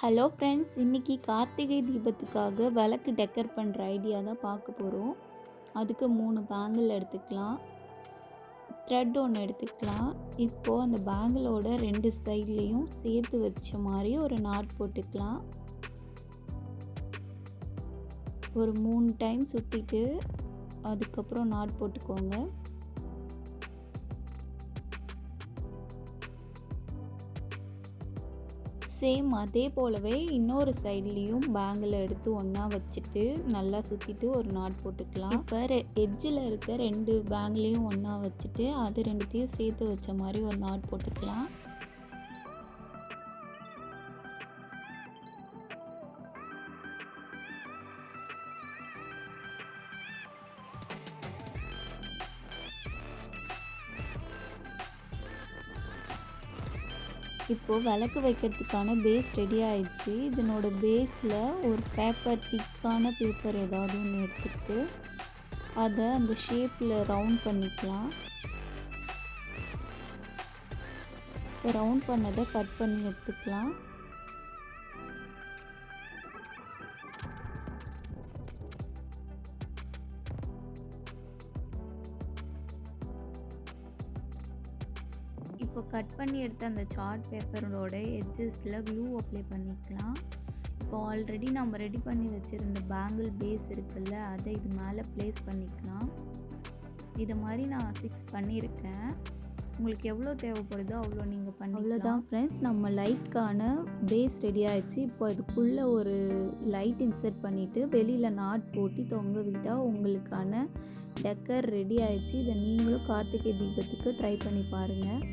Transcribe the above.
Hello friends, இன்றைக்கி கார்த்திகை தீபத்துக்காக விளக்கு decker பண்ணுற ஐடியா தான் பார்க்க போகிறோம். அதுக்கு 3 பேங்கிள் எடுத்துக்கலாம், த்ரெட் ஒன்று எடுத்துக்கலாம். இப்போது அந்த பேங்கிளோட 2 சைட்லேயும் சேர்த்து வச்ச மாதிரி ஒரு நாட் போட்டுக்கலாம். ஒரு 3 டைம் சுற்றிட்டு அதுக்கப்புறம் நாட் போட்டுக்கோங்க. சேம் அதே போலவே இன்னொரு சைட்லேயும் பேங்கிள் எடுத்து ஒன்றா வச்சுட்டு நல்லா சுற்றிட்டு ஒரு நாட் போட்டுக்கலாம். இப்போ எட்ஜில் இருக்க 2 பேங்கிளையும் ஒன்றா வச்சுட்டு அது 2த்தையும் சேர்த்து வச்ச மாதிரி ஒரு நாட் போட்டுக்கலாம். இப்போது விளக்கு வைக்கிறதுக்கான பேஸ் ரெடி ஆயிடுச்சு. இதனோட பேஸில் ஒரு திக்கான பேப்பர் ஏதாவது ஒன்று எடுத்துக்கிட்டு அதை அந்த ஷேப்பில் ரவுண்ட் பண்ணிக்கலாம். ரவுண்ட் பண்ணதை கட் பண்ணி எடுத்துக்கலாம். இப்போ கட் பண்ணி எடுத்த அந்த சார்ட் பேப்பரோட எட்ஜஸில் க்ளூ அப்ளை பண்ணிக்கலாம். இப்போ ஆல்ரெடி நம்ம ரெடி பண்ணி வச்சுருந்த பேங்கிள் பேஸ் இருக்குல்ல, அதை இது மேலே ப்ளேஸ் பண்ணிக்கலாம். இதை மாதிரி நான் 6 பண்ணியிருக்கேன். உங்களுக்கு எவ்வளோ தேவைப்படுதோ அவ்வளோ நீங்கள் பண்ணி. அவ்வளோதான் ஃப்ரெண்ட்ஸ், நம்ம லைட்கான பேஸ் ரெடி ஆகிடுச்சு. இப்போ அதுக்குள்ளே ஒரு லைட் இன்சர்ட் பண்ணிவிட்டு வெளியில் நாட் போட்டு தொங்க விட்டால் உங்களுக்கான டெக்கர் ரெடி ஆகிடுச்சு. இதை நீங்களும் கார்த்திகை தீபத்துக்கு ட்ரை பண்ணி பாருங்கள்.